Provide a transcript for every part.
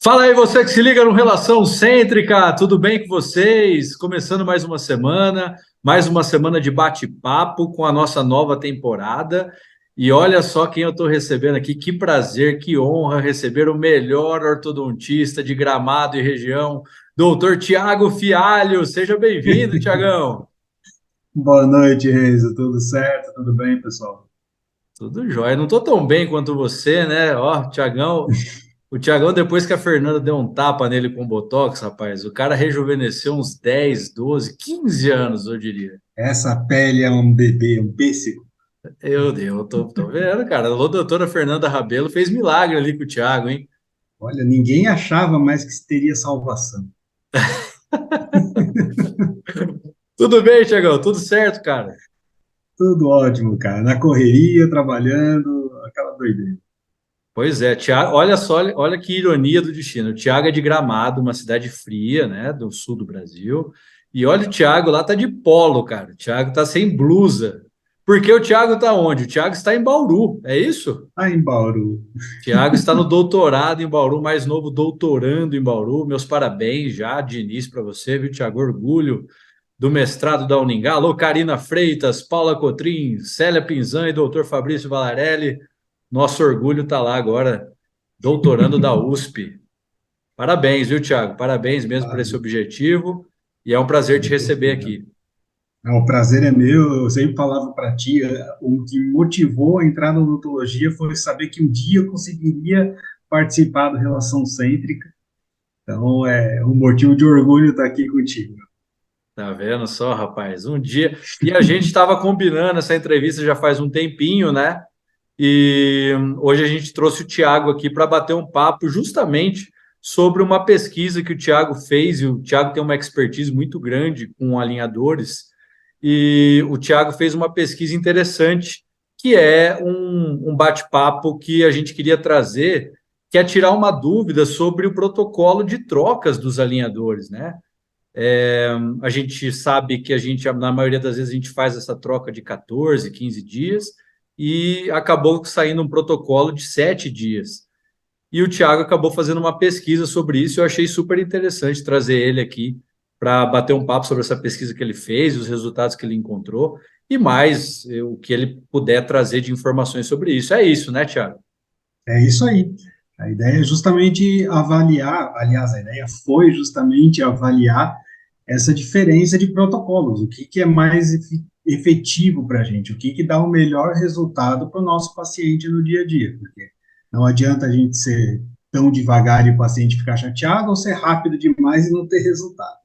Fala aí, você que se liga no Relação Cêntrica, tudo bem com vocês? Começando mais uma semana de bate-papo com a nossa nova temporada. E olha só quem eu estou recebendo aqui, que prazer, que honra receber o melhor ortodontista de Gramado e região, doutor Tiago Fialho. Seja bem-vindo, Tiagão. Boa noite, Renzo. Tudo certo? Tudo bem, pessoal? Tudo jóia. Não estou tão bem quanto você, né? Ó, Tiagão. O Thiagão, depois que a Fernanda deu um tapa nele com Botox, rapaz, o cara rejuvenesceu uns 10, 12, 15 anos, eu diria. Essa pele é um bebê, um pêssego. Eu tô vendo, cara. A doutora Fernanda Rabelo fez milagre ali com o Thiago, hein? Olha, ninguém achava mais que teria salvação. Tudo bem, Thiagão? Tudo certo, cara? Tudo ótimo, cara. Na correria, trabalhando, aquela doideira. Pois é, Thiago, olha só, olha que ironia do destino. O Thiago é de Gramado, uma cidade fria, né, do sul do Brasil. E olha o Thiago lá tá de polo, cara. O Thiago tá sem blusa. Porque o Thiago tá onde? O Thiago está em Bauru, é isso? Ah, em Bauru. Tiago está no doutorado em Bauru, mais novo doutorando em Bauru. Meus parabéns já de início para você, viu, Tiago? Orgulho do mestrado da Uningá. Alô, Karina Freitas, Paula Cotrim, Célia Pinzan e doutor Fabrício Valarelli. Nosso orgulho está lá agora, doutorando da USP. Parabéns, viu, Tiago? Parabéns mesmo por esse Valeu. objetivo. E é um prazer te Muito receber obrigado. aqui. O prazer é meu. Eu sempre falava para ti, o que me motivou a entrar na odontologia foi saber que um dia eu conseguiria participar da Relação Cêntrica. Então, é um motivo de orgulho estar aqui contigo. Tá vendo só, rapaz? Um dia. E a gente estava combinando essa entrevista já faz um tempinho, né? E hoje a gente trouxe o Tiago aqui para bater um papo justamente sobre uma pesquisa que o Tiago fez, e o Tiago tem uma expertise muito grande com alinhadores, e o Tiago fez uma pesquisa interessante, que é um bate-papo que a gente queria trazer, que é tirar uma dúvida sobre o protocolo de trocas dos alinhadores, né? A gente sabe que na maioria das vezes, a gente faz essa troca de 14, 15 dias e acabou saindo um protocolo de 7 dias. E o Thiago acabou fazendo uma pesquisa sobre isso. Eu achei super interessante trazer ele aqui para bater um papo sobre essa pesquisa que ele fez, os resultados que ele encontrou e mais o que ele puder trazer de informações sobre isso. É isso, né, Thiago? É isso aí. A ideia é justamente avaliar, aliás, a ideia foi justamente avaliar essa diferença de protocolos, o que é mais efetivo para a gente, o que dá o melhor resultado para o nosso paciente no dia a dia, porque não adianta a gente ser tão devagar e o paciente ficar chateado, ou ser rápido demais e não ter resultado.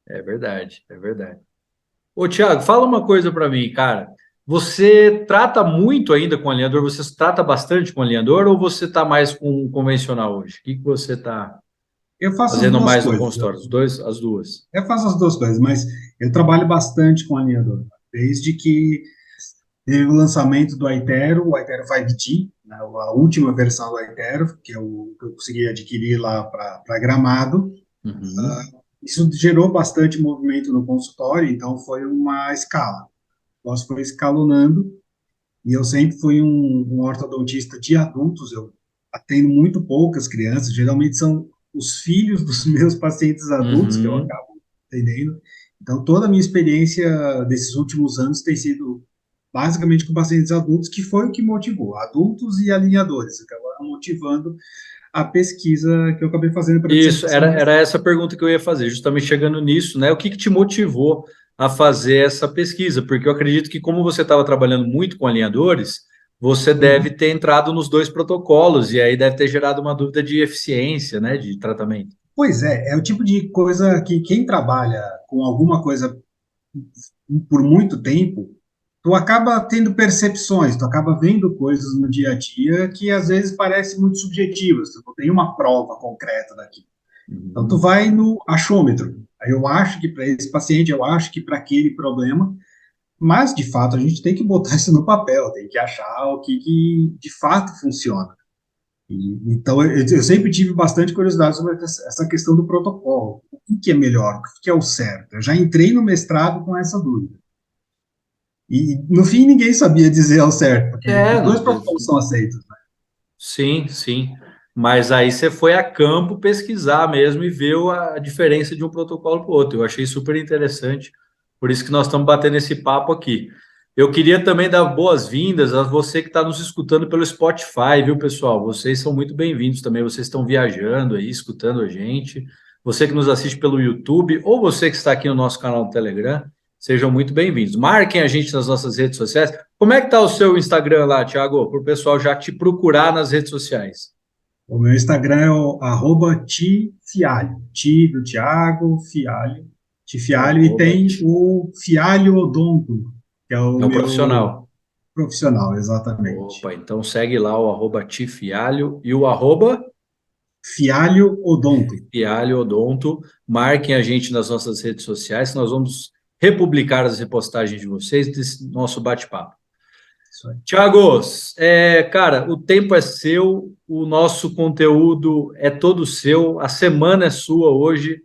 É verdade, é verdade. Ô, Thiago, fala uma coisa para mim, cara. Você trata muito ainda com alinhador? Você trata bastante com alinhador ou você está mais com o convencional hoje? O que que você está Eu faço as fazendo duas mais no coisas. consultório? Os dois, as duas. Eu faço as duas coisas, mas eu trabalho bastante com alinhador, desde que teve o lançamento do Aitero, o Aitero 5T, né, a última versão do Aitero, que eu consegui adquirir lá para Gramado. Uhum. Isso gerou bastante movimento no consultório, então foi uma escala. O negócio foi escalonando, e eu sempre fui um ortodontista de adultos, eu atendo muito poucas crianças, geralmente são os filhos dos meus pacientes adultos que eu Uhum. acabo atendendo. Então, toda a minha experiência desses últimos anos tem sido basicamente com pacientes adultos, que foi o que motivou, adultos e alinhadores, acabaram motivando a pesquisa que eu acabei fazendo para Isso, dissertação de era mestrado. essa pergunta que eu ia fazer, justamente chegando nisso, né? O que que te motivou a fazer essa pesquisa? Porque eu acredito que, como você estava trabalhando muito com alinhadores, você deve Uhum. ter entrado nos dois protocolos, e aí deve ter gerado uma dúvida de eficiência, né, de tratamento. Pois é o tipo de coisa que quem trabalha com alguma coisa por muito tempo, tu acaba tendo percepções, tu acaba vendo coisas no dia a dia que às vezes parecem muito subjetivas, tu não tem uma prova concreta daquilo. Então tu Uhum. vai no achômetro. Aí eu acho que para esse paciente, eu acho que para aquele problema, mas de fato a gente tem que botar isso no papel, tem que achar o que de fato funciona. Então, eu sempre tive bastante curiosidade sobre essa questão do protocolo. O que é melhor? O que é o certo? Eu já entrei no mestrado com essa dúvida. E, no fim, ninguém sabia dizer ao certo, porque É, os dois não, protocolos são aceitos, né? sim, sim. Mas aí você foi a campo pesquisar mesmo e ver a diferença de um protocolo para o outro. Eu achei super interessante, por isso que nós estamos batendo esse papo aqui. Eu queria também dar boas-vindas a você que está nos escutando pelo Spotify, viu, pessoal? Vocês são muito bem-vindos também. Vocês estão viajando aí, escutando a gente. Você que nos assiste pelo YouTube ou você que está aqui no nosso canal do Telegram, sejam muito bem-vindos. Marquem a gente nas nossas redes sociais. Como é que está o seu Instagram lá, Thiago? Para o pessoal já te procurar nas redes sociais. O meu Instagram é o @tifialho, Ti do Thiago, Fialho, Tifialho, e Arroba tem o Fialho Odonto, que é o É o meu profissional. profissional, exatamente. Opa, então segue lá o arroba Tifialho e o arroba Fialho Odonto. Fialho Odonto. Marquem a gente nas nossas redes sociais, nós vamos republicar as repostagens de vocês desse nosso bate-papo. Isso aí. Tiago, cara, o tempo é seu, o nosso conteúdo é todo seu, a semana é sua hoje.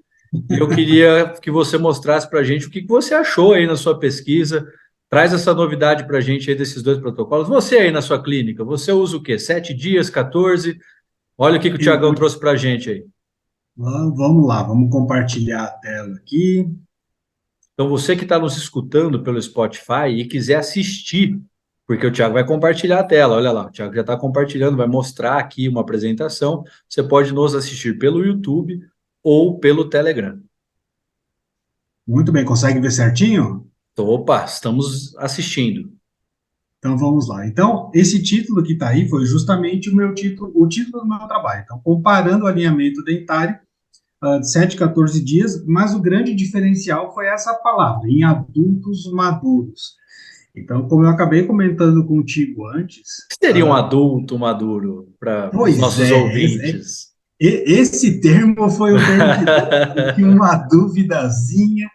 E eu queria que você mostrasse para a gente o que você achou aí na sua pesquisa. Traz essa novidade para a gente aí desses dois protocolos. Você aí na sua clínica, você usa o quê? 7 dias, 14? Olha o que o Eu Tiagão vou, trouxe para a gente aí. vamos lá, vamos compartilhar a tela aqui. Então, você que está nos escutando pelo Spotify e quiser assistir, porque o Thiago vai compartilhar a tela, olha lá, o Thiago já está compartilhando, vai mostrar aqui uma apresentação. Você pode nos assistir pelo YouTube ou pelo Telegram. Muito bem, consegue ver certinho? Então, opa, estamos assistindo. Então vamos lá. Então, esse título que está aí foi justamente o meu título, o título do meu trabalho. Então, comparando o alinhamento dentário de 7 a 14 dias, mas o grande diferencial foi essa palavra, em adultos maduros. Então, como eu acabei comentando contigo antes, O que seria um adulto maduro para os pois nossos é, ouvintes? esse termo foi o termo que deu aqui uma duvidazinha,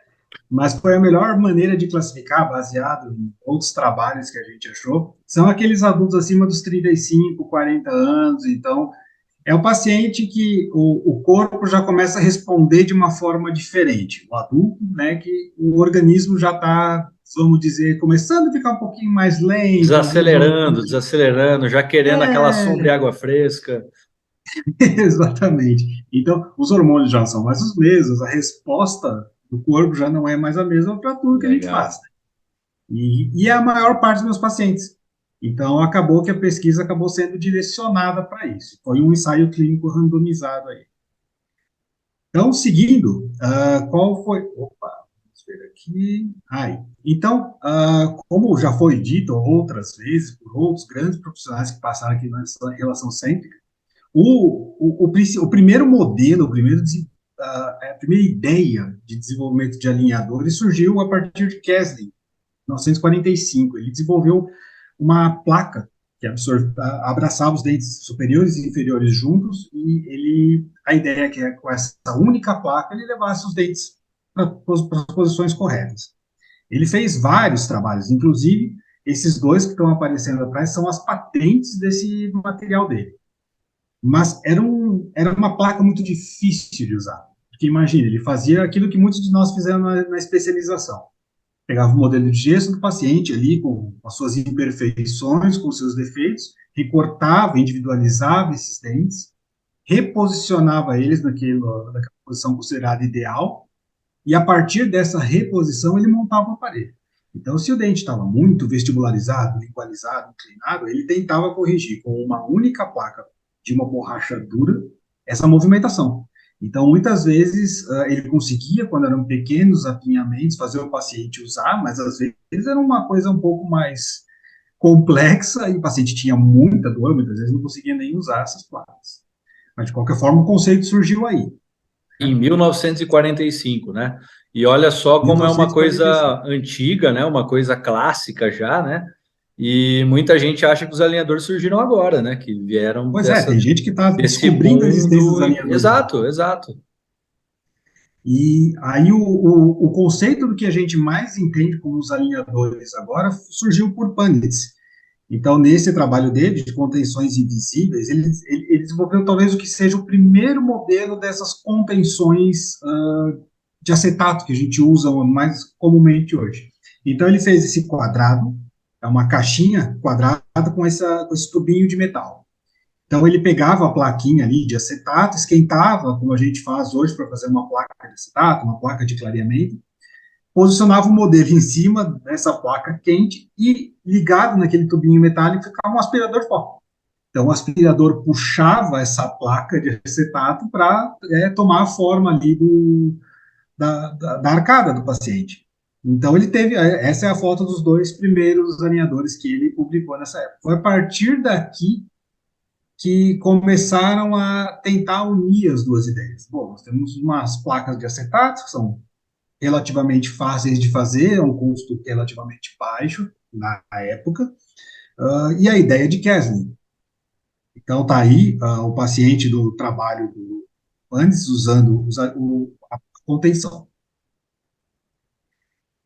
mas foi a melhor maneira de classificar, baseado em outros trabalhos que a gente achou. São aqueles adultos acima dos 35, 40 anos, então é o paciente que o corpo já começa a responder de uma forma diferente. O adulto, né, que o organismo já está, vamos dizer, começando a ficar um pouquinho mais lento, alguns Desacelerando, hormônios. desacelerando, já querendo aquela sombra e É, água fresca. exatamente. Então, os hormônios já são mais os mesmos, a resposta do corpo já não é mais a mesma para tudo que a gente faz. Legal. E é a maior parte dos meus pacientes. Então, acabou que a pesquisa acabou sendo direcionada para isso. Foi um ensaio clínico randomizado aí. Então, seguindo, qual foi. Opa, vamos ver aqui. Aí. Então, como já foi dito outras vezes por outros grandes profissionais que passaram aqui nessa relação cêntrica, o primeiro modelo, a primeira ideia de desenvolvimento de alinhadores surgiu a partir de Kesling, 1945. Ele desenvolveu uma placa que abraçava os dentes superiores e inferiores juntos, e a ideia é que com essa única placa ele levasse os dentes para as posições corretas. Ele fez vários trabalhos, inclusive esses dois que estão aparecendo atrás são as patentes desse material dele. Mas era uma placa muito difícil de usar, porque imagina, ele fazia aquilo que muitos de nós fizeram na especialização. Pegava o modelo de gesso do paciente ali, com as suas imperfeições, com os seus defeitos, recortava, individualizava esses dentes, reposicionava eles naquela posição considerada ideal, e a partir dessa reposição ele montava o aparelho. Então, se o dente estava muito vestibularizado, lingualizado, inclinado, ele tentava corrigir com uma única placa de uma borracha dura essa movimentação. Então, muitas vezes, ele conseguia, quando eram pequenos apinhamentos, fazer o paciente usar, mas às vezes era uma coisa um pouco mais complexa e o paciente tinha muita dor, muitas vezes não conseguia nem usar essas placas. Mas, de qualquer forma, o conceito surgiu aí, Em né? 1945, né? E olha só como é uma coisa 1945. antiga, né? Uma coisa clássica já, né? E muita gente acha que os alinhadores surgiram agora, né? Que vieram Pois é, tem gente que está desse descobrindo a existência dos mundo. alinhadores agora. Exato, exato. E aí o conceito do que a gente mais entende como os alinhadores agora surgiu por Panitz. Então, nesse trabalho dele, de contenções invisíveis, ele desenvolveu talvez o que seja o primeiro modelo dessas contenções de acetato que a gente usa mais comumente hoje. Então, ele fez esse quadrado, é uma caixinha quadrada com esse tubinho de metal. Então, ele pegava a plaquinha ali de acetato, esquentava, como a gente faz hoje para fazer uma placa de acetato, uma placa de clareamento, posicionava o modelo em cima dessa placa quente e ligado naquele tubinho metálico ficava um aspirador de pó. Então, o aspirador puxava essa placa de acetato para tomar a forma ali da arcada do paciente. Então, ele teve. Essa é a foto dos dois primeiros alinhadores que ele publicou nessa época. Foi a partir daqui que começaram a tentar unir as duas ideias. Bom, nós temos umas placas de acetato, que são relativamente fáceis de fazer, um custo relativamente baixo na época, e a ideia de Kesling. Então, está aí o paciente do trabalho do antes usando a contenção.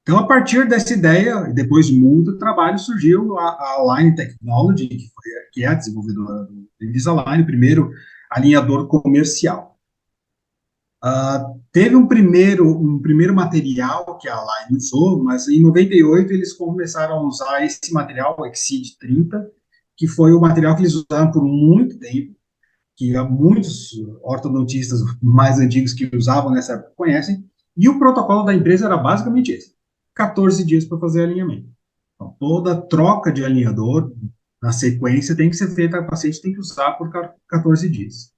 Então, a partir dessa ideia, depois de muito trabalho, surgiu a Align Technology, que é a desenvolvedora do Invisalign, o primeiro alinhador comercial. Teve um primeiro material que a Align usou, mas em 98 eles começaram a usar esse material, o Exceed 30, que foi o material que eles usaram por muito tempo, que há muitos ortodontistas mais antigos que usavam nessa época conhecem, e o protocolo da empresa era basicamente esse: 14 dias para fazer alinhamento. Então, toda troca de alinhador na sequência tem que ser feita, o paciente tem que usar por 14 dias.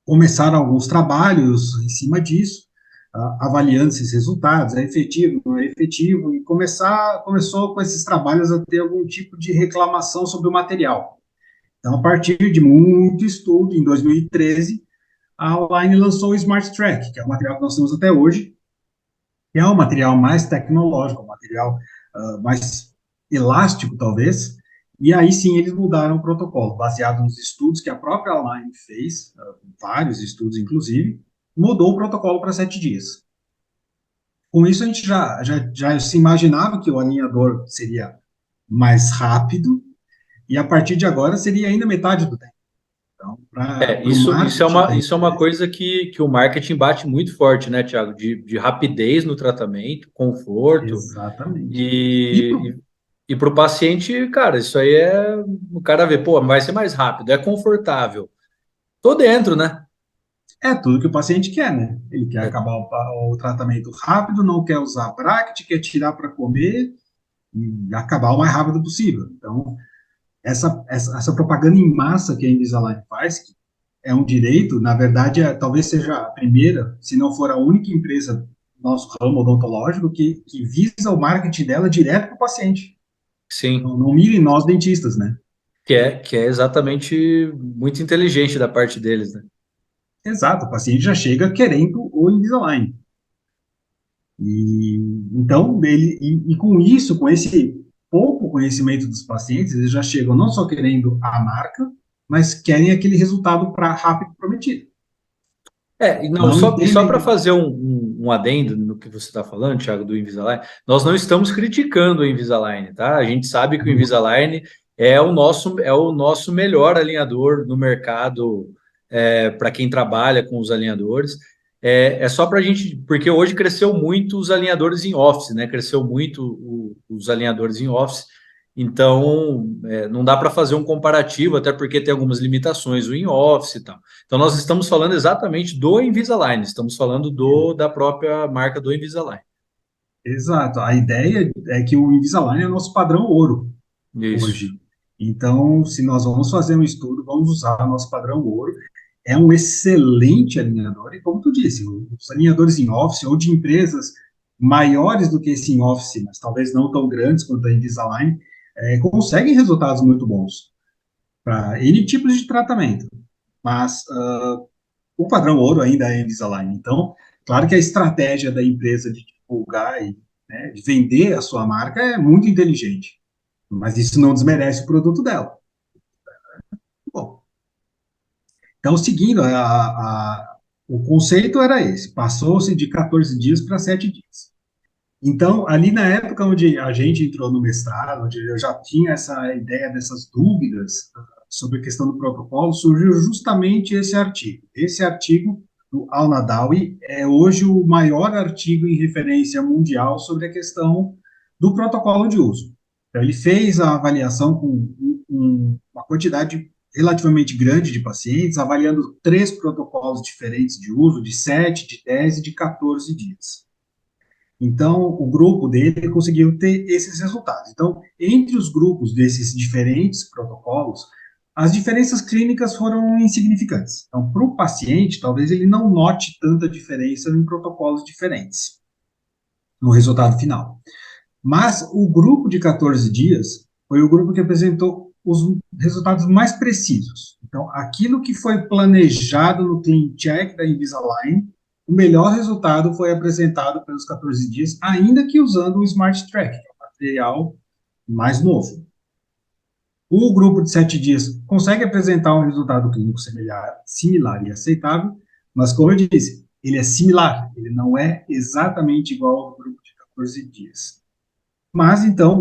Começaram alguns trabalhos em cima disso, avaliando esses resultados, é efetivo, não é efetivo, e começou com esses trabalhos a ter algum tipo de reclamação sobre o material. Então, a partir de muito estudo, em 2013, a Align lançou o Smart Track, que é o material que nós temos até hoje, que é um material mais tecnológico, um material mais elástico, talvez, e aí sim eles mudaram o protocolo, baseado nos estudos que a própria Align fez, vários estudos inclusive, mudou o protocolo para 7 dias. Com isso, a gente já se imaginava que o alinhador seria mais rápido, e a partir de agora seria ainda metade do tempo. Então, para o marketing da Isso é uma empresa. coisa que o marketing bate muito forte, né, Thiago? De rapidez no tratamento, conforto, Exatamente. E e, e para o paciente, cara, isso aí é. O cara vê, pô, vai ser mais rápido, é confortável. Tô dentro, né? é tudo que o paciente quer, né? Ele quer É, acabar o tratamento rápido, não quer usar bracket, quer tirar para comer e acabar o mais rápido possível. Então, essa propaganda em massa que a Invisalign faz, que é um direito, na verdade, talvez seja a primeira, se não for a única empresa do nosso ramo odontológico que visa o marketing dela direto para o paciente. sim, Não mire nós dentistas, né? que é exatamente muito inteligente da parte deles, né? Exato, o paciente já chega querendo o Invisalign. E então com isso, com esse pouco conhecimento dos pacientes, eles já chegam não só querendo a marca, mas querem aquele resultado para rápido prometido. É, e não, Não e só para entendem. fazer um adendo no que você está falando, Thiago, do Invisalign, nós não estamos criticando o Invisalign, tá? A gente sabe que o Invisalign é o nosso melhor alinhador no mercado, para quem trabalha com os alinhadores. É só para a gente, porque hoje cresceu muito os alinhadores em office, né? Cresceu muito os alinhadores em office. Então, não dá para fazer um comparativo, até porque tem algumas limitações, o in-office e tal. Então, nós estamos falando exatamente do Invisalign, estamos falando da própria marca do Invisalign. Exato. A ideia é que o Invisalign é o nosso padrão ouro Isso. hoje. Então, se nós vamos fazer um estudo, vamos usar o nosso padrão ouro. É um excelente alinhador, e como tu disse, os alinhadores em office ou de empresas maiores do que esse em office, mas talvez não tão grandes quanto a Invisalign, conseguem resultados muito bons para N tipos de tratamento. Mas o padrão ouro ainda é a Invisalign. Então, claro que a estratégia da empresa de divulgar e, né, de vender a sua marca é muito inteligente, mas isso não desmerece o produto dela. Bom, então, seguindo, o conceito era esse: passou-se de 14 dias para 7 dias. Então, ali na época onde a gente entrou no mestrado, onde eu já tinha essa ideia dessas dúvidas sobre a questão do protocolo, surgiu justamente esse artigo. Esse artigo do Al-Nadawi é hoje o maior artigo em referência mundial sobre a questão do protocolo de uso. Então, ele fez a avaliação com uma quantidade relativamente grande de pacientes, avaliando 3 protocolos diferentes de uso, de 7, de 10 e de 14 dias. Então, o grupo dele conseguiu ter esses resultados. Então, entre os grupos desses diferentes protocolos, as diferenças clínicas foram insignificantes. Então, para o paciente, talvez ele não note tanta diferença em protocolos diferentes no resultado final. Mas o grupo de 14 dias foi o grupo que apresentou os resultados mais precisos. Então, aquilo que foi planejado no Clean Check da Invisalign, o melhor resultado foi apresentado pelos 14 dias, ainda que usando o Smart Track, que é o material mais novo. O grupo de 7 dias consegue apresentar um resultado clínico similar e aceitável, mas, como eu disse, ele é similar, ele não é exatamente igual ao grupo de 14 dias. Mas, então,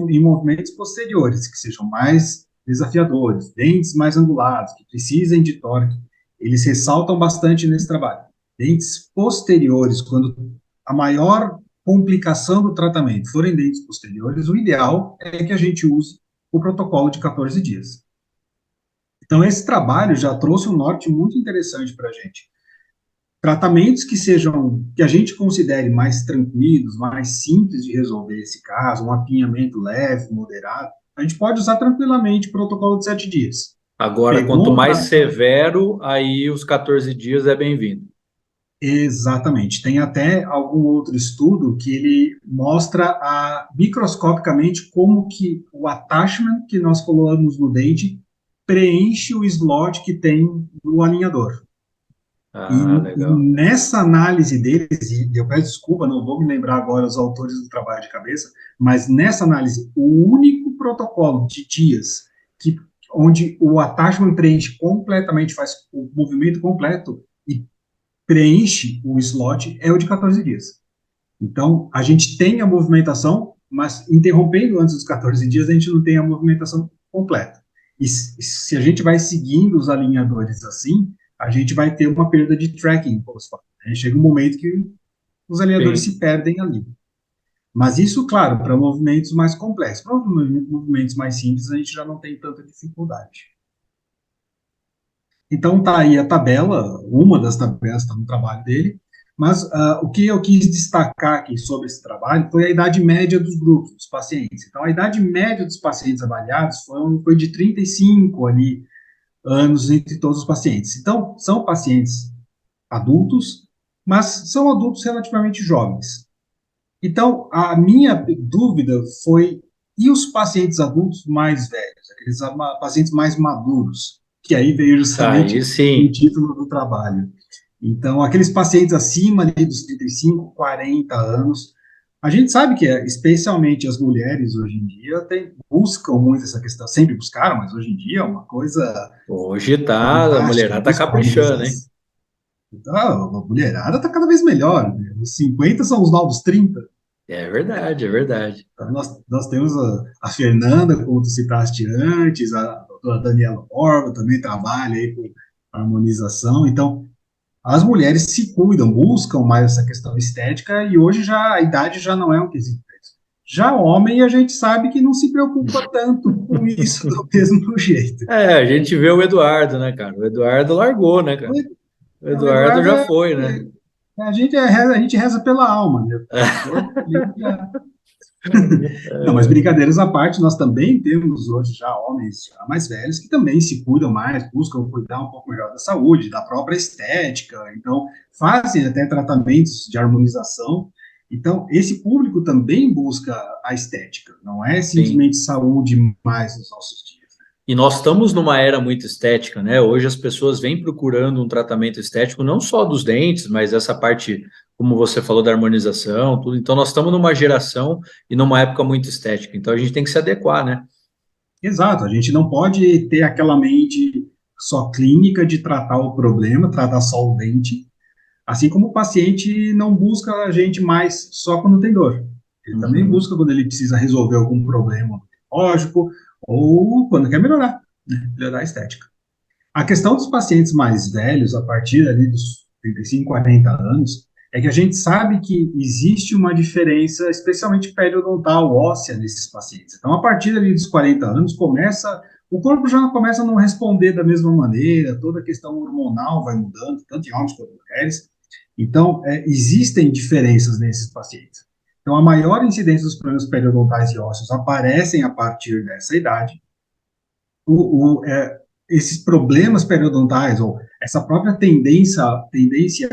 em movimentos posteriores, que sejam mais desafiadores, dentes mais angulados, que precisem de torque, eles ressaltam bastante nesse trabalho. Dentes posteriores, quando a maior complicação do tratamento forem dentes posteriores, o ideal é que a gente use o protocolo de 14 dias. Então, esse trabalho já trouxe um norte muito interessante para a gente. Tratamentos que a gente considere mais tranquilos, mais simples de resolver esse caso, um apinhamento leve, moderado, a gente pode usar tranquilamente o protocolo de 7 dias. Agora, quanto mais severo, aí os 14 dias é bem-vindo. Exatamente. Tem até algum outro estudo que ele mostra microscopicamente como que o attachment que nós colocamos no dente preenche o slot que tem no alinhador. Legal. Nessa análise deles, e eu peço desculpa, não vou me lembrar agora os autores do trabalho de cabeça, mas nessa análise, o único protocolo de dias onde o attachment preenche completamente, faz o movimento completo e preenche o slot é o de 14 dias. Então, a gente tem a movimentação, mas interrompendo antes dos 14 dias, a gente não tem a movimentação completa. E se a gente vai seguindo os alinhadores assim, a gente vai ter uma perda de tracking. Chega um momento que os alinhadores se perdem ali. Mas isso, claro, para movimentos mais complexos. Para movimentos mais simples, a gente já não tem tanta dificuldade. Então, tá aí a tabela, uma das tabelas está no trabalho dele, mas o que eu quis destacar aqui sobre esse trabalho foi a idade média dos grupos, dos pacientes. Então, a idade média dos pacientes avaliados foi de 35 ali, anos entre todos os pacientes. Então, são pacientes adultos, mas são adultos relativamente jovens. Então, a minha dúvida foi, e os pacientes adultos mais velhos, aqueles pacientes mais maduros, que aí veio justamente o título do trabalho. Então, aqueles pacientes acima ali dos 35, 40 anos, a gente sabe que, especialmente as mulheres hoje em dia, buscam muito essa questão, sempre buscaram, mas hoje em dia é uma coisa... Hoje tá, a mulherada tá caprichando, hein? Então, a mulherada está cada vez melhor, né? Os 50 são os novos 30. É verdade, é verdade. Então, nós temos a Fernanda, como tu citaste antes, a doutora Daniela Orva também trabalha aí com harmonização. Então, as mulheres se cuidam, buscam mais essa questão estética e hoje a idade já não é um quesito. Já homem, a gente sabe que não se preocupa tanto com isso do mesmo jeito. A gente vê o Eduardo, né, cara? O Eduardo largou, né, cara? O Eduardo já foi, né? A gente reza pela alma, né? Não, mas brincadeiras à parte, nós também temos hoje já homens já mais velhos que também se cuidam mais, buscam cuidar um pouco melhor da saúde, da própria estética, então fazem até tratamentos de harmonização. Então, esse público também busca a estética, não é simplesmente saúde mais nos nossos dias. E nós estamos numa era muito estética, né? Hoje as pessoas vêm procurando um tratamento estético, não só dos dentes, mas essa parte, como você falou, da harmonização, tudo. Então, nós estamos numa geração e numa época muito estética. Então, a gente tem que se adequar, né? Exato. A gente não pode ter aquela mente só clínica de tratar o problema, tratar só o dente, assim como o paciente não busca a gente mais só quando tem dor. Ele também busca quando ele precisa resolver algum problema lógico, ou quando quer melhorar, né? Melhorar a estética. A questão dos pacientes mais velhos, a partir ali dos 35, 40 anos, é que a gente sabe que existe uma diferença, especialmente periodontal, óssea, nesses pacientes. Então, a partir ali dos 40 anos, começa o corpo já começa a não responder da mesma maneira, toda a questão hormonal vai mudando, tanto em homens quanto em mulheres. Então, existem diferenças nesses pacientes. Então, a maior incidência dos problemas periodontais e ósseos aparecem a partir dessa idade. Esses problemas periodontais, ou essa própria tendência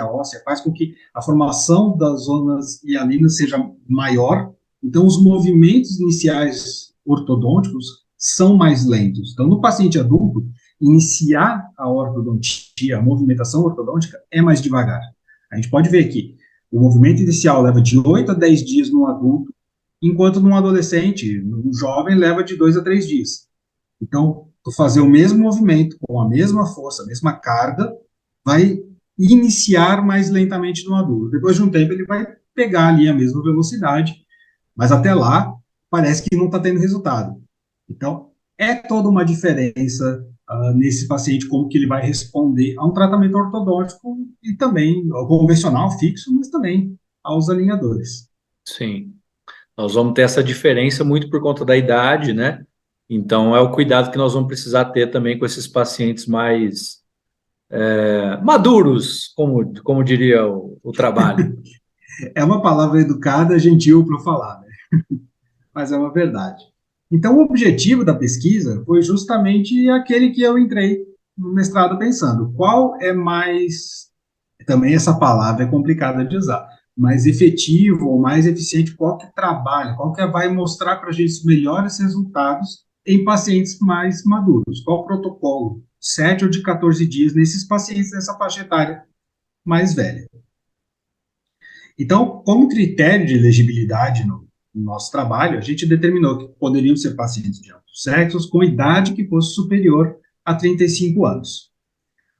óssea, faz com que a formação das zonas hialinas seja maior. Então, os movimentos iniciais ortodônticos são mais lentos. Então, no paciente adulto, iniciar a ortodontia, a movimentação ortodôntica, é mais devagar. A gente pode ver que o movimento inicial leva de 8 a 10 dias no adulto, enquanto num adolescente, num jovem, leva de 2 a 3 dias. Então, tu fazer o mesmo movimento, com a mesma força, a mesma carga, vai iniciar mais lentamente no adulto. Depois de um tempo, ele vai pegar ali a mesma velocidade, mas até lá, parece que não está tendo resultado. Então, é toda uma diferença nesse paciente, como que ele vai responder a um tratamento ortodôntico e também ao convencional, fixo, mas também aos alinhadores. Sim. Nós vamos ter essa diferença muito por conta da idade, né? Então, é o cuidado que nós vamos precisar ter também com esses pacientes mais maduros, como diria o trabalho. É uma palavra educada, gentil para falar, né? Mas é uma verdade. Então, o objetivo da pesquisa foi justamente aquele que eu entrei no mestrado pensando. Qual é mais. Também essa palavra é complicada de usar. Mais efetivo ou mais eficiente, qual que trabalha, qual que vai mostrar para a gente os melhores resultados em pacientes mais maduros. Qual o protocolo? 7 ou de 14 dias nesses pacientes dessa faixa etária mais velha. Então, como critério de elegibilidade no nosso trabalho, a gente determinou que poderiam ser pacientes de ambos sexos com idade que fosse superior a 35 anos.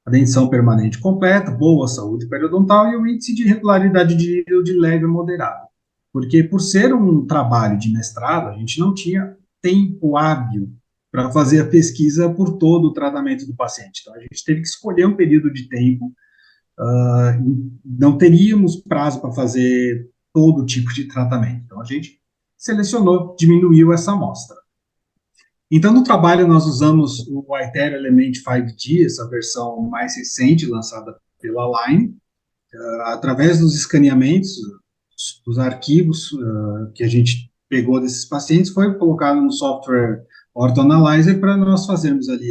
A dentição permanente completa, boa saúde periodontal e o índice de regularidade de leve a moderado. Porque por ser um trabalho de mestrado, a gente não tinha tempo hábil para fazer a pesquisa por todo o tratamento do paciente. Então, a gente teve que escolher um período de tempo. Não teríamos prazo para fazer todo tipo de tratamento. Então, a gente selecionou, diminuiu essa amostra. Então, no trabalho, nós usamos o iTero Element 5G, essa versão mais recente, lançada pela Line, através dos escaneamentos, os arquivos que a gente pegou desses pacientes, foi colocado no software OrthoAnalyzer para nós fazermos ali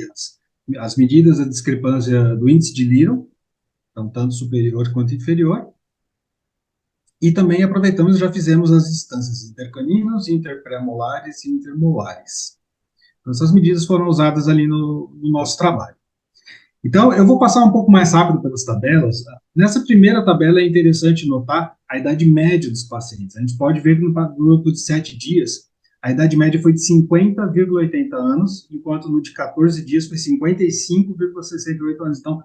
as medidas, a discrepância do índice de Little, então, tanto superior quanto inferior. E também aproveitamos e já fizemos as distâncias intercaninos, interpremolares e intermolares. Então, essas medidas foram usadas ali no nosso trabalho. Então, eu vou passar um pouco mais rápido pelas tabelas. Nessa primeira tabela é interessante notar a idade média dos pacientes. A gente pode ver que no grupo de 7 dias, a idade média foi de 50,80 anos, enquanto no de 14 dias foi 55,68 anos. Então,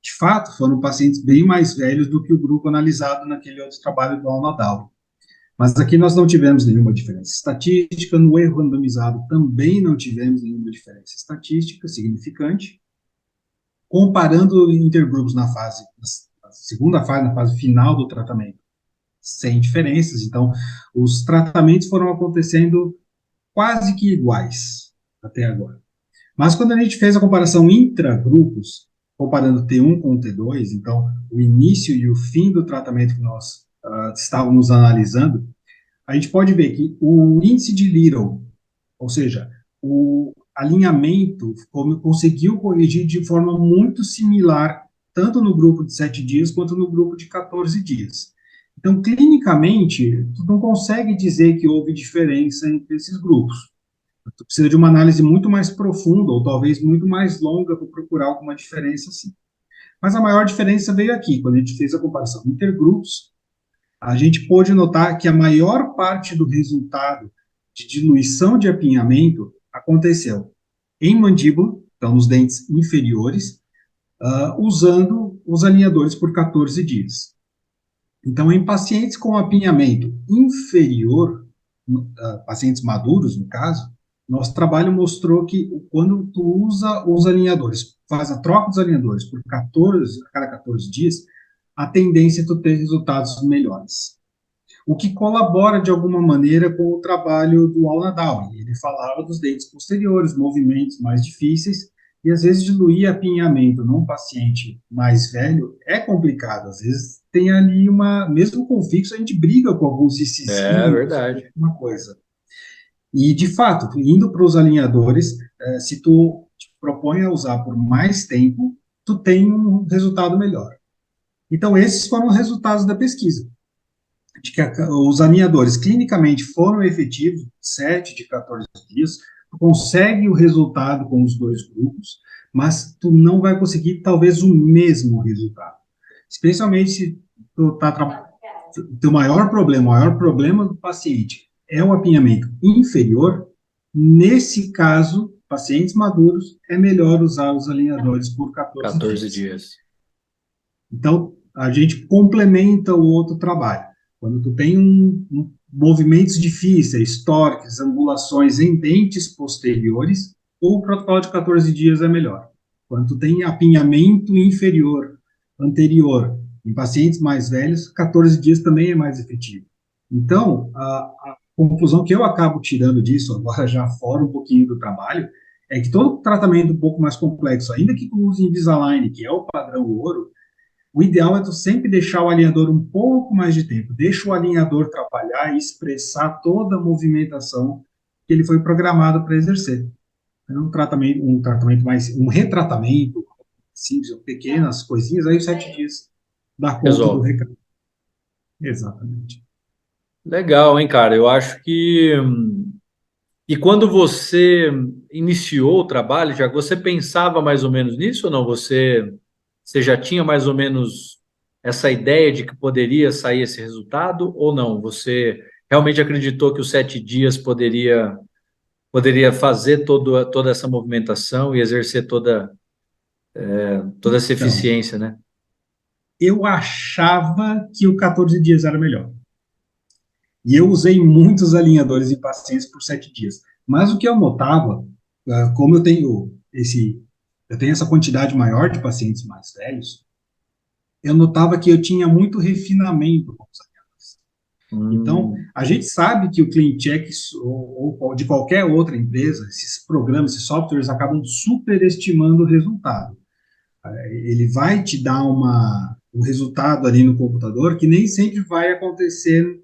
de fato, foram pacientes bem mais velhos do que o grupo analisado naquele outro trabalho do Al-Nadal. Mas aqui nós não tivemos nenhuma diferença estatística, no erro randomizado também não tivemos nenhuma diferença estatística significante. Comparando intergrupos na segunda fase, na fase final do tratamento, sem diferenças. Então, os tratamentos foram acontecendo quase que iguais até agora. Mas quando a gente fez a comparação intragrupos, comparando T1 com T2, então o início e o fim do tratamento que nós estávamos analisando, a gente pode ver que o índice de Little, ou seja, o alinhamento conseguiu corrigir de forma muito similar, tanto no grupo de 7 dias quanto no grupo de 14 dias. Então, clinicamente, tu não consegue dizer que houve diferença entre esses grupos. Tu precisa de uma análise muito mais profunda, ou talvez muito mais longa, para procurar alguma diferença, sim. Mas a maior diferença veio aqui, quando a gente fez a comparação intergrupos, a gente pôde notar que a maior parte do resultado de diluição de apinhamento aconteceu em mandíbula, então nos dentes inferiores, usando os alinhadores por 14 dias. Então, em pacientes com apinhamento inferior, pacientes maduros, no caso, nosso trabalho mostrou que quando tu usa os alinhadores, faz a troca dos alinhadores por a cada 14 dias, a tendência é tu ter resultados melhores. o que colabora de alguma maneira com o trabalho do Al-Nadal. Ele falava dos dentes posteriores, movimentos mais difíceis, e às vezes diluir apinhamento num paciente mais velho é complicado. Às vezes tem ali mesmo com fixo, a gente briga com alguns É incisinhos, verdade. alguma coisa. E, de fato, indo para os alinhadores, se tu te propõe a usar por mais tempo, tu tem um resultado melhor. Então, esses foram os resultados da pesquisa, de que os alinhadores clinicamente foram efetivos, 7 de 14 dias, tu consegue o resultado com os dois grupos, mas tu não vai conseguir, talvez, o mesmo resultado. Especialmente se tu tá teu maior problema do paciente é o apinhamento inferior, nesse caso, pacientes maduros, é melhor usar os alinhadores por 14 14 dias. dias. Então, a gente complementa o outro trabalho. Quando tu tem movimentos difíceis, torques, angulações em dentes posteriores, o protocolo de 14 dias é melhor. Quando tu tem apinhamento inferior, anterior, em pacientes mais velhos, 14 dias também é mais efetivo. Então, a conclusão que eu acabo tirando disso, agora já fora um pouquinho do trabalho, é que todo tratamento um pouco mais complexo, ainda que tu use Invisalign, que é o padrão ouro, o ideal é tu sempre deixar o alinhador um pouco mais de tempo. Deixa o alinhador trabalhar e expressar toda a movimentação que ele foi programado para exercer. É um tratamento mais, um retratamento simples, pequenas coisinhas, aí os 7 dias dá conta do Resolve. recado. Exatamente. Legal, hein, cara? Eu acho que. E quando você iniciou o trabalho, já você pensava mais ou menos nisso ou não? Você já tinha mais ou menos essa ideia de que poderia sair esse resultado ou não? Você realmente acreditou que os 7 dias poderia fazer toda essa movimentação e exercer toda essa Então, eficiência, né? eu achava que o 14 dias era melhor. E eu usei muitos alinhadores em pacientes por 7 dias. Mas o que eu notava, como eu tenho essa quantidade maior de pacientes mais velhos, eu notava que eu tinha muito refinamento com os alinhadores. Então, Hum, a gente sabe que o CleanCheck ou de qualquer outra empresa, esses programas, esses softwares acabam superestimando o resultado. Ele vai te dar um resultado ali no computador que nem sempre vai acontecer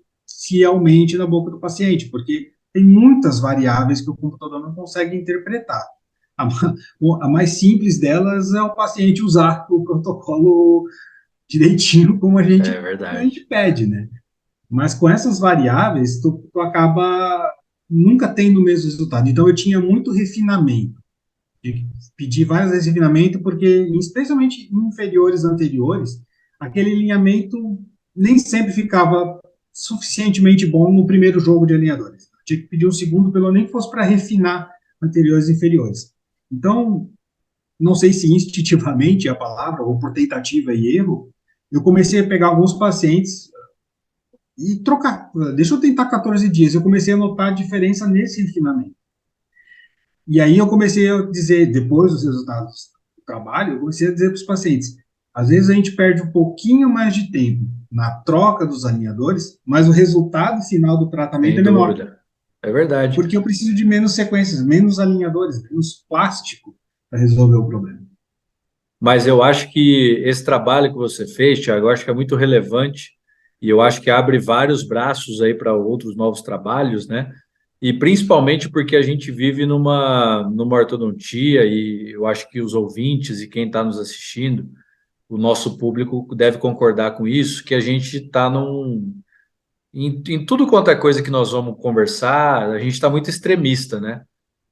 fielmente na boca do paciente, porque tem muitas variáveis que o computador não consegue interpretar. A, a mais simples delas é o paciente usar o protocolo direitinho como a é gente, a verdade. gente pede, né? Mas com essas variáveis, tu acaba nunca tendo o mesmo resultado. Então, eu tinha muito refinamento. Pedi várias vezes refinamento, porque, especialmente em inferiores anteriores, aquele alinhamento nem sempre ficava suficientemente bom no primeiro jogo de alinhadores. Eu tinha que pedir um segundo, pelo menos que fosse para refinar anteriores e inferiores. Então, não sei se instintivamente é a palavra, ou por tentativa e erro, eu comecei a pegar alguns pacientes e trocar. Deixa eu tentar 14 dias. Eu comecei a notar a diferença nesse refinamento. E aí eu comecei a dizer, depois dos resultados do trabalho, eu comecei a dizer para os pacientes, às vezes a gente perde um pouquinho mais de tempo na troca dos alinhadores, mas o resultado final do tratamento Sem é menor, dúvida. É verdade. porque eu preciso de menos sequências, menos alinhadores, menos plástico para resolver o problema. Mas eu acho que esse trabalho que você fez, Thiago, eu acho que é muito relevante e eu acho que abre vários braços aí para outros novos trabalhos, né? E principalmente porque a gente vive numa ortodontia e eu acho que os ouvintes e quem está nos assistindo, o nosso público deve concordar com isso, que a gente está em tudo quanto é coisa que nós vamos conversar, a gente está muito extremista, né?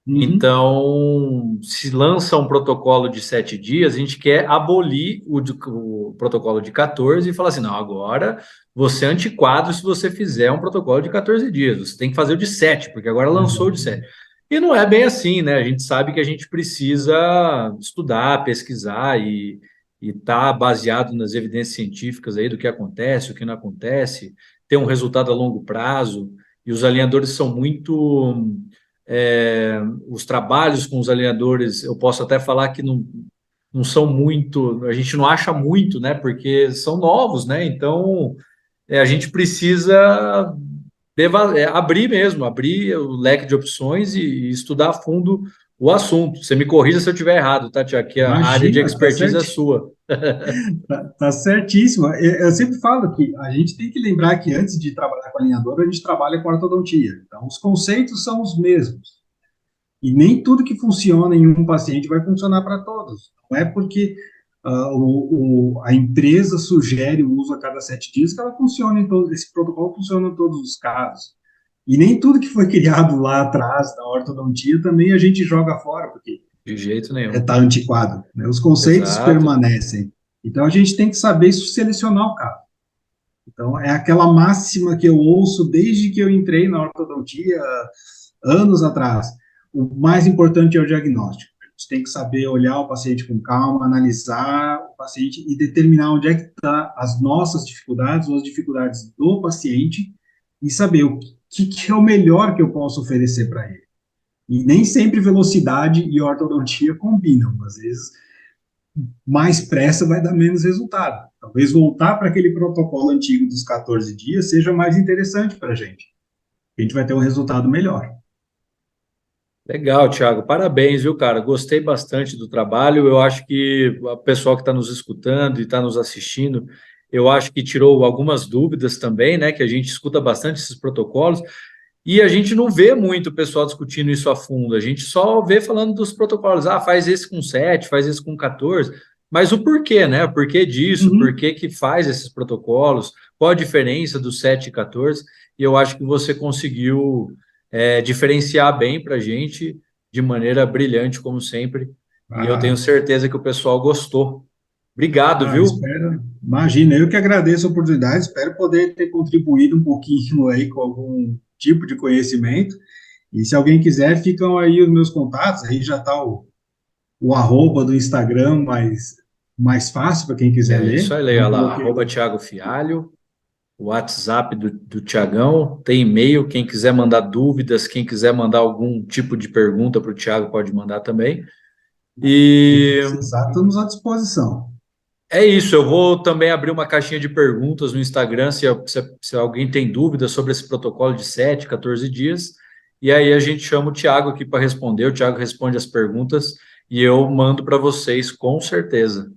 Uhum. Então, se lança um protocolo de 7 dias, a gente quer abolir o protocolo de 14 e falar assim: não, agora você é antiquado se você fizer um protocolo de 14 dias, você tem que fazer o de 7 porque agora lançou o de 7. Exatamente. E não é bem assim, né? A gente sabe que a gente precisa estudar, pesquisar e estar baseado nas evidências científicas aí do que acontece, o que não acontece, ter um resultado a longo prazo. E os alinhadores são muito os trabalhos com os alinhadores, eu posso até falar que não são muito, a gente não acha muito, né? Porque são novos, né? Então a gente precisa abrir mesmo, abrir o leque de opções e estudar a fundo o assunto. Você me corrija se eu estiver errado, tá, Tiago? Que a área de Imagina, tá expertise é certo. sua. Tá certíssimo. Eu sempre falo que a gente tem que lembrar que antes de trabalhar com alinhador, a gente trabalha com ortodontia. Então, os conceitos são os mesmos. E nem tudo que funciona em um paciente vai funcionar para todos. Não é porque a empresa sugere o uso a cada 7 dias que ela funciona em todos, esse protocolo funciona em todos os casos. E nem tudo que foi criado lá atrás da ortodontia também a gente joga fora, porque De jeito nenhum. está antiquado, né? Os conceitos Exato. permanecem. Então a gente tem que saber selecionar o caso. Então é aquela máxima que eu ouço desde que eu entrei na ortodontia anos atrás. O mais importante é o diagnóstico. A gente tem que saber olhar o paciente com calma, analisar o paciente e determinar onde é que está as nossas dificuldades ou as dificuldades do paciente e saber o que é o melhor que eu posso oferecer para ele. E nem sempre velocidade e ortodontia combinam. Às vezes, mais pressa vai dar menos resultado. Talvez voltar para aquele protocolo antigo dos 14 dias seja mais interessante para a gente. A gente vai ter um resultado melhor. Legal, Thiago. Parabéns, viu, cara? Gostei bastante do trabalho. Eu acho que o pessoal que está nos escutando e está nos assistindo, eu acho que tirou algumas dúvidas também, né? Que a gente escuta bastante esses protocolos e a gente não vê muito o pessoal discutindo isso a fundo. A gente só vê falando dos protocolos. Ah, faz esse com 7, faz esse com 14. Mas o porquê, né? O porquê disso? Por Uhum. que que faz esses protocolos? Qual a diferença do 7 e 14? E eu acho que você conseguiu diferenciar bem para a gente de maneira brilhante, como sempre. E eu tenho Ah, certeza que o pessoal gostou. Obrigado, viu? espero. Imagina, eu que agradeço a oportunidade, espero poder ter contribuído um pouquinho aí com algum tipo de conhecimento. E se alguém quiser, ficam aí os meus contatos, aí já está o arroba do Instagram mais fácil para quem quiser É isso ler. aí, Não olha lá, coloquei arroba o. Thiago Fialho, o WhatsApp do Tiagão, tem e-mail, quem quiser mandar dúvidas, quem quiser mandar algum tipo de pergunta para o Thiago pode mandar também. O que E precisar, estamos à disposição. é isso, eu vou também abrir uma caixinha de perguntas no Instagram se alguém tem dúvidas sobre esse protocolo de 7, 14 dias. E aí a gente chama o Thiago aqui para responder. O Thiago responde as perguntas e eu mando para vocês com certeza.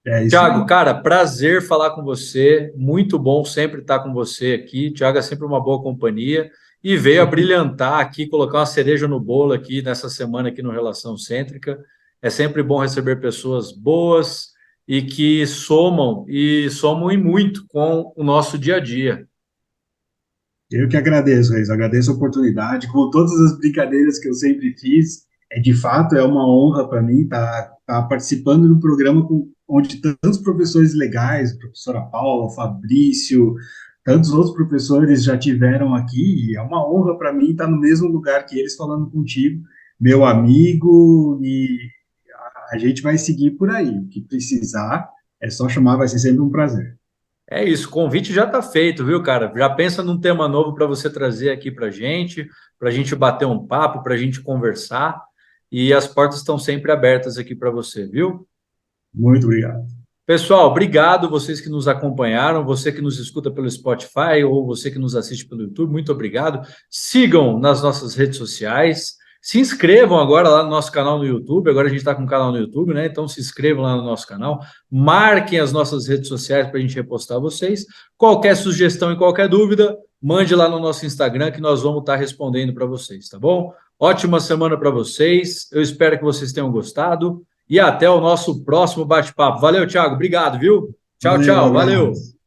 É isso Thiago, aí. cara, prazer falar com você. Muito bom sempre estar com você aqui. Thiago é sempre uma boa companhia e veio a brilhantar aqui, colocar uma cereja no bolo aqui nessa semana aqui no Relação Cêntrica. É sempre bom receber pessoas boas e que somam e somam e muito com o nosso dia a dia. Eu que agradeço, Reis, agradeço a oportunidade. Com todas as brincadeiras que eu sempre fiz, de fato é uma honra para mim estar participando de um programa onde tantos professores legais, a professora Paula, o Fabrício, tantos outros professores já tiveram aqui, e é uma honra para mim estar no mesmo lugar que eles falando contigo, meu amigo, e a gente vai seguir por aí. O que precisar, é só chamar, vai ser sempre um prazer. É isso, o convite já está feito, viu, cara? Já pensa num tema novo para você trazer aqui para a gente bater um papo, para a gente conversar. E as portas estão sempre abertas aqui para você, viu? Muito obrigado. Pessoal, obrigado vocês que nos acompanharam, você que nos escuta pelo Spotify ou você que nos assiste pelo YouTube, muito obrigado. Sigam nas nossas redes sociais, se inscrevam agora lá no nosso canal no YouTube. Agora a gente está com um canal no YouTube, né? Então se inscrevam lá no nosso canal, marquem as nossas redes sociais para a gente repostar vocês. Qualquer sugestão e qualquer dúvida, mande lá no nosso Instagram que nós vamos estar respondendo para vocês, tá bom? Ótima semana para vocês. Eu espero que vocês tenham gostado e até o nosso próximo bate-papo. Valeu, Thiago. Obrigado, viu? Tchau, Valeu, tchau. Valeu. abraço.